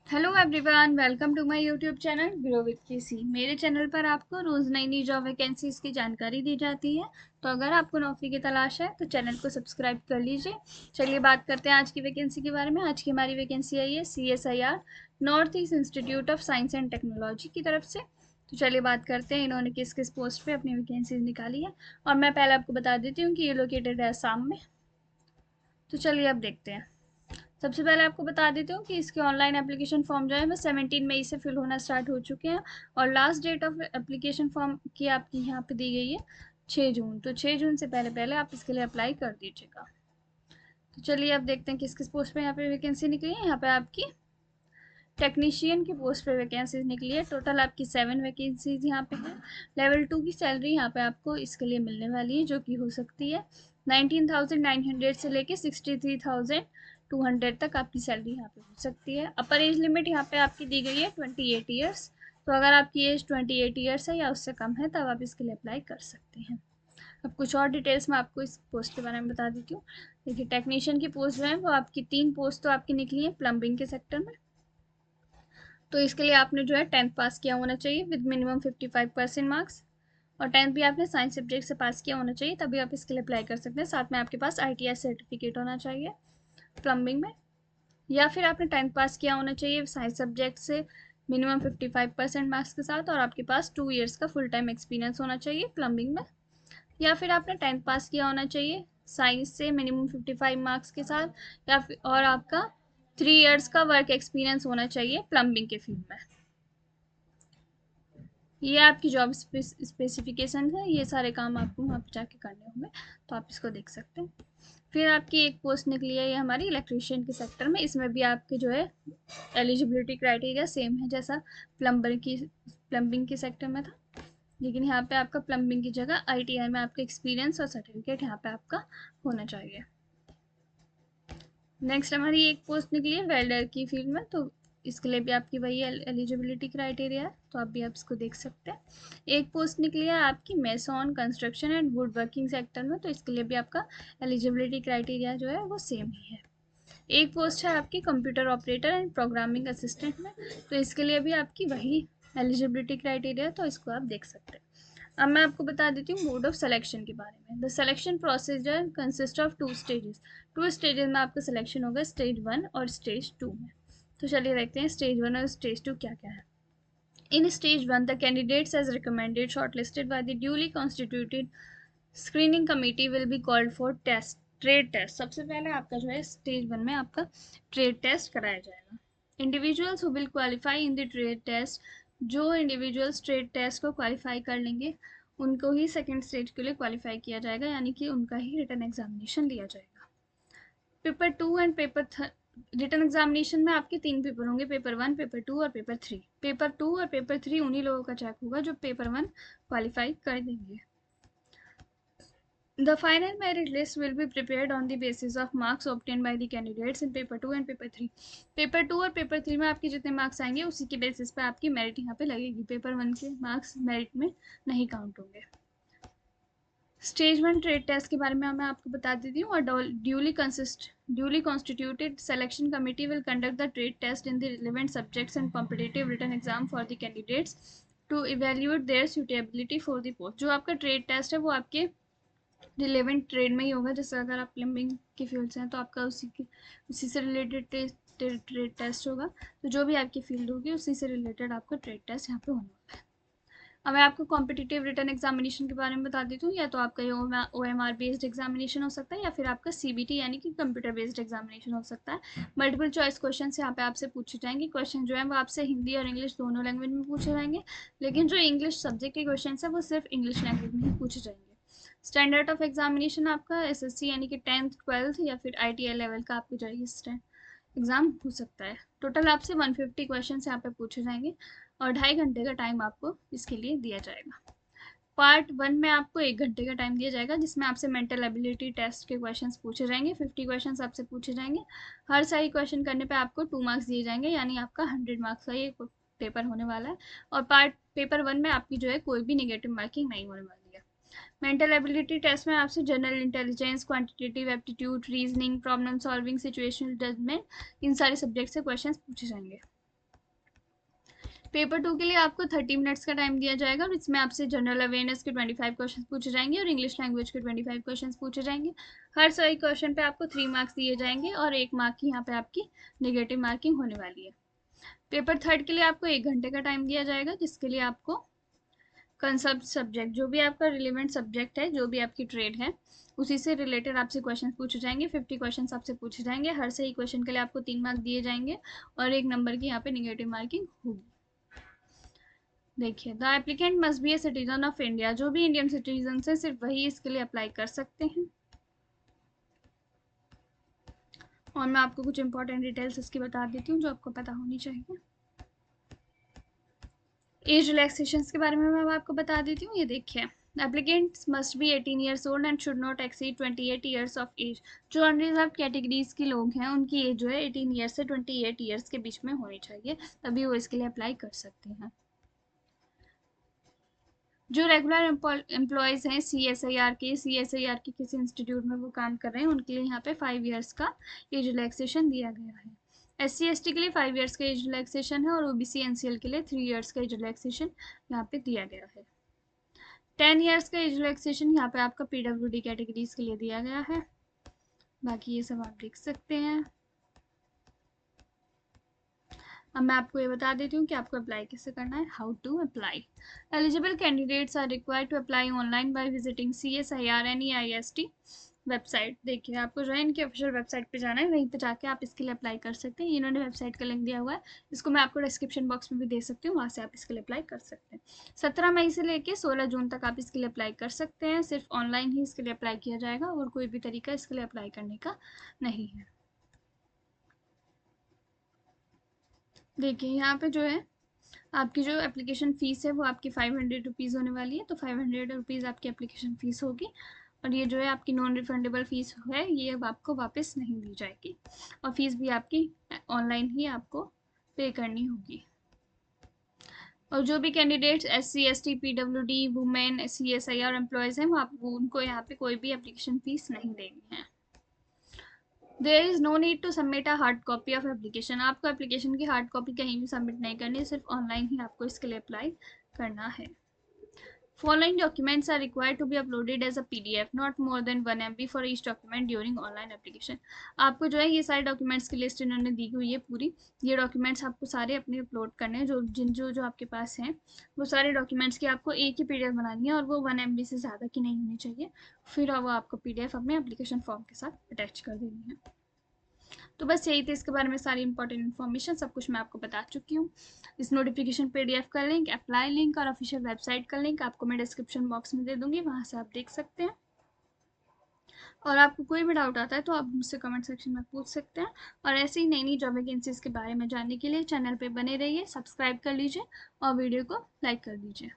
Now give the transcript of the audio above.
Hello everyone, welcome to my YouTube channel grow with KC. मेरे channel पर आपको रोज़ नई नई जॉब वैकेंसीज की जानकारी दी जाती है। तो अगर आपको नौकरी की तलाश है तो चैनल को सब्सक्राइब कर लीजिए। चलिए बात करते हैं आज की वैकेंसी के बारे में। आज की हमारी वैकेंसी आई है CSIR north east institute of science and technology की तरफ से। तो चलिए बात करते हैं इन्होंने किस किस पोस्ट पे अपनी वैकेंसीज निकाली है। और मैं पहले आपको बता देती हूँ कि ये लोकेटेड है आसाम में। तो चलिए अब देखते हैं। सबसे पहले आपको बता देती हूँ कि इसके ऑनलाइन एप्लीकेशन फॉर्म जो है वो 17 मई से फिल होना स्टार्ट हो चुके हैं। और last date of application form की आपकी यहाँ पे दी गई है 6 जून। तो 6 जून से पहले पहले आप इसके लिए अप्लाई कर दीजिएगा। तो चलिए अब देखते हैं किस किस पोस्ट पे यहाँ पे वैकेंसी निकली है। यहाँ पे आपकी टेक्नीशियन की पोस्ट पे वैकेंसीज निकली है। टोटल आपकी 7 वैकेंसीज यहाँ पे है। लेवल 2 की सैलरी यहाँ पे आपको इसके लिए मिलने वाली है, जो कि हो सकती है 19,900 से लेके 63,200 तक आपकी सैलरी यहाँ पे हो सकती है। अपर एज लिमिट यहाँ पे आपकी दी गई है 28 ईयर्स। तो अगर आपकी एज 28 ईयर्स है या उससे कम है तब आप इसके लिए अप्लाई कर सकते हैं। अब कुछ और डिटेल्स मैं आपको इस पोस्ट के बारे में बता देती हूँ। देखिए, टेक्नीशियन की पोस्ट जो है वो आपकी 3 पोस्ट तो आपकी निकली है प्लम्बिंग के सेक्टर में। तो इसके लिए आपने जो है 10th पास किया होना चाहिए विद मिनिमम 55% मार्क्स। और 10th भी आपने साइंस सब्जेक्ट से पास किया होना चाहिए, तभी आप इसके लिए अप्लाई कर सकते हैं। साथ में आपके पास ITI सर्टिफिकेट होना चाहिए प्लम्बिंग में। या फिर आपने 10th पास किया होना चाहिए साइंस सब्जेक्ट से मिनिमम 55% मार्क्स के साथ, और आपके पास 2 ईयर्स का फुल टाइम एक्सपीरियंस होना चाहिए प्लम्बिंग में। या फिर आपने 10th पास किया होना चाहिए साइंस से मिनिमम 55 मार्क्स के साथ, या फिर और आपका 3 ईयर्स का वर्क एक्सपीरियंस होना चाहिए प्लम्बिंग के फील्ड में। ये आपकी जॉब स्पेसिफिकेशन है। ये सारे काम आपको वहाँ पे जाके करने होंगे, तो आप इसको देख सकते हैं। फिर आपकी एक पोस्ट निकली है ये हमारी इलेक्ट्रीशियन के सेक्टर में। इसमें भी आपके जो है एलिजिबिलिटी क्राइटेरिया सेम है जैसा प्लम्बिंग के सेक्टर में था, लेकिन यहाँ पे आपका प्लम्बिंग की जगह ITI में आपका एक्सपीरियंस और सर्टिफिकेट यहाँ पे आपका होना चाहिए। नेक्स्ट हमारी एक पोस्ट निकली है वेल्डर की फील्ड में। तो इसके लिए भी आपकी वही एलिजिबिलिटी क्राइटेरिया है, तो आप भी आप इसको देख सकते हैं। एक पोस्ट निकली है आपकी meson construction and would working sector में। तो इसके लिए भी आपका एलिजिबिलिटी क्राइटेरिया जो है वो सेम ही है। एक पोस्ट है आपकी computer operator and programming assistant में। तो इसके लिए भी आपकी वही एलिजिबिलिटी क्राइटेरिया, तो इसको आप देख सकते हैं। अब मैं आपको बता देती हूँ मोड ऑफ सिलेक्शन के बारे में। The selection procedure consist of 2 stages. 2 stages में आपका सिलेक्शन होगा, स्टेज 1 और स्टेज 2 में। तो चलिए देखते हैं स्टेज 1 और स्टेज 2 क्या क्या है। In stage 1 the candidates as recommended shortlisted by the duly constituted screening committee will be called for test trade test. सबसे पहले आपका जो है स्टेज 1 में आपका ट्रेड टेस्ट कराया जाएगा। Individuals who will qualify in the trade test, जो इंडिविजुअल्स ट्रेड टेस्ट को क्वालिफाई कर लेंगे उनको ही सेकेंड स्टेज के लिए क्वालिफाई किया जाएगा, यानी कि उनका ही रिटर्न एग्जामिनेशन लिया जाएगा। पेपर 2 एंड रिटर्न एग्जामिनेशन में आपके 3 पेपर होंगे, पेपर 1, पेपर 2 और पेपर 3। पेपर 2 और पेपर 3 उन्हीं लोगों का चेक होगा जो पेपर 1 क्वालिफाई कर देंगे। The final merit list will be prepared on the basis of marks obtained by the candidates in paper 2 and paper 3। Paper 2 और पेपर 3 में आपके जितने मार्क्स आएंगे उसी के बेसिस पे आपकी मेरिट यहाँ पे लगेगी। पेपर 1 के मार्क्स मेरिट में नहीं काउंट होंगे। स्टेज 1 ट्रेड टेस्ट के बारे में मैं आपको बता देती हूँ। और duly constituted selection committee will conduct the trade test in the relevant subjects and competitive written exam for the candidates to evaluate their suitability for the post. जो आपका ट्रेड टेस्ट है वो आपके रिलेवेंट ट्रेड में ही होगा। जैसे अगर आप प्लम्बिंग के फील्ड से हैं तो आपका उसी से रिलेटेड ट्रेड टेस्ट होगा। तो जो भी आपकी फील्ड होगी उसी से रिलेटेड आपका ट्रेड टेस्ट यहाँ पे होना होगा। अब मैं आपको कॉम्पिटिटिव रिटर्न एग्जामिनेशन के बारे में बता देती हूँ। या तो आपका ये OMR बेस्ड एग्जामिनेशन हो सकता है, या फिर आपका CBT यानी कि कंप्यूटर बेस्ड एग्जामिनेशन हो सकता है। मल्टीपल चॉइस क्वेश्चन यहाँ पे आपसे पूछे जाएंगे। क्वेश्चन जो है वो आपसे हिंदी और इंग्लिश दोनों लैंग्वेज में पूछे जाएंगे, लेकिन जो इंग्लिश सब्जेक्ट के क्वेश्चन है वो सिर्फ इंग्लिश लैंग्वेज में ही पूछे जाएंगे। स्टैंडर्ड ऑफ एग्जामिनेशन आपका SSC यानी कि 10th 12th या फिर ITI लेवल का आपको जो है एग्जाम हो सकता है। टोटल आपसे 150 क्वेश्चन यहाँ पे पूछे जाएंगे और 2.5 घंटे का टाइम आपको इसके लिए दिया जाएगा। पार्ट 1 में आपको 1 घंटे का टाइम दिया जाएगा, जिसमें आपसे मेंटल एबिलिटी टेस्ट के क्वेश्चंस पूछे जाएंगे। 50 क्वेश्चंस आपसे पूछे जाएंगे। हर सही क्वेश्चन करने पे आपको 2 मार्क्स दिए जाएंगे, यानी आपका 100 मार्क्स का ये पेपर होने वाला है। और पेपर 1 में आपकी जो है कोई भी नेगेटिव मार्किंग नहीं होने वाली है। मेंटल एबिलिटी टेस्ट में आपसे general intelligence, quantitative aptitude, reasoning, problem solving, situational judgement, इन सारे सब्जेक्ट से क्वेश्चंस पूछे जाएंगे। पेपर 2 के लिए आपको 30 मिनट्स का टाइम दिया जाएगा और इसमें आपसे जनरल अवेयरनेस के 25 क्वेश्चन पूछे जाएंगे और इंग्लिश लैंग्वेज के 25 क्वेश्चन पूछे जाएंगे। हर सही क्वेश्चन पे आपको 3 मार्क्स दिए जाएंगे और 1 मार्क की यहाँ पे आपकी नेगेटिव मार्किंग होने वाली है। पेपर 3 के लिए आपको 1 घंटे का टाइम दिया जाएगा, जिसके लिए आपको कंसेप्ट सब्जेक्ट, जो भी आपका रिलेवेंट सब्जेक्ट है, जो भी आपकी ट्रेड है, उसी से रिलेटेड आपसे क्वेश्चन पूछे जाएंगे। 50 क्वेश्चन आपसे पूछे जाएंगे। हर सही क्वेश्चन के लिए आपको 3 मार्क दिए जाएंगे और 1 नंबर की यहाँ पे निगेटिव मार्किंग होगी। देखिए, the applicant must be a citizen of India, जो भी इंडियन सिटीजन है सिर्फ वही इसके लिए अप्लाई कर सकते हैं। और मैं आपको कुछ इंपॉर्टेंट डिटेल्स इसकी बता देती हूँ जो आपको पता होनी चाहिए। एज रिलैक्सेशन के बारे में मैं आपको बता देती हूँ। ये देखिए, applicants must be 18 years old and should not exceed 28 years of age. जो अनरिजर्व कैटेगरीज के लोग हैं उनकी एज जो है 18 ईयर्स से 28 ईयर्स के बीच में होनी चाहिए, तभी वो इसके लिए अप्लाई कर सकते हैं। जो रेगुलर एम्प्लॉयज़ हैं CSIR के किसी इंस्टीट्यूट में वो काम कर रहे हैं, उनके लिए यहाँ पे 5 इयर्स का एज रिलैक्सेशन दिया गया है। SC/ST के लिए 5 इयर्स का एज रिलैक्सेशन है और OBC NCL के लिए 3 इयर्स का एज रिलैक्सेशन यहाँ पे दिया गया है। 10 इयर्स का एज रिलैक्सेशन यहाँ पे आपका PWD कैटेगरीज के लिए दिया गया है। बाकी ये सब आप देख सकते हैं। अब मैं आपको ये बता देती हूँ कि आपको अप्लाई कैसे करना है। How to apply. Eligible candidates are required to apply online by visiting CSIR NEIST website. देखिए, आपको जो है इनकी ऑफिशियल वेबसाइट पे जाना है, वहीं पे जाके आप इसके लिए अप्लाई कर सकते हैं। इन्होंने वेबसाइट का लिंक दिया हुआ है, इसको मैं आपको डिस्क्रिप्शन बॉक्स में भी दे सकती हूँ, वहाँ से आप इसके लिए अप्लाई कर सकते हैं। 17 मई से लेके 16 जून तक आप इसके लिए अप्लाई कर सकते हैं। सिर्फ ऑनलाइन ही इसके लिए अप्लाई किया जाएगा और कोई भी तरीका इसके लिए अप्लाई करने का नहीं है। देखिए, यहाँ पे जो है आपकी जो एप्लीकेशन फ़ीस है वो आपकी 500 रुपीज़ होने वाली है। तो 500 रुपीज़ आपकी एप्लीकेशन फ़ीस होगी और ये जो है आपकी नॉन रिफंडेबल फ़ीस है, ये अब आपको वापस नहीं दी जाएगी और फ़ीस भी आपकी ऑनलाइन ही आपको पे करनी होगी। और जो भी candidates SC ST PWD women CSIR employees हैं, वो आपको उनको यहाँ पे कोई भी एप्लीकेशन फ़ीस नहीं देनी है। There is no need to submit a hard copy of application. आपको एप्लीकेशन की हार्ड कॉपी कहीं भी सबमिट नहीं करनी, सिर्फ ऑनलाइन ही आपको इसके लिए अप्लाई करना है। Following documents are required to be uploaded as a PDF, not more than 1 MB for each document during online application. आपको जो है ये सारे डॉक्यूमेंट्स की लिस्ट इन्होंने दी हुई है पूरी। ये डॉक्यूमेंट्स आपको सारे अपने अपलोड करने हैं, जो आपके पास हैं वो सारे डॉक्यूमेंट्स की आपको एक ही PDF बनानी है और वो 1 MB से ज़्यादा की नहीं होनी चाहिए। फिर वो आपको PDF अपने एप्लीकेशन फॉर्म के साथ अटैच कर देनी है। तो बस यही थी इसके बारे में सारी इंपॉर्टेंट इन्फॉर्मेशन, सब कुछ मैं आपको बता चुकी हूँ। इस नोटिफिकेशन PDF का लिंक, अप्लाई लिंक और ऑफिशियल वेबसाइट का लिंक आपको मैं डिस्क्रिप्शन बॉक्स में दे दूँगी, वहाँ से आप देख सकते हैं। और आपको कोई भी डाउट आता है तो आप मुझसे कमेंट सेक्शन में पूछ सकते हैं। और ऐसे ही नई नई जॉब वैकेंसीज़ के बारे में जानने के लिए चैनल पे बने रहिए, सब्सक्राइब कर लीजिए और वीडियो को लाइक कर दीजिए।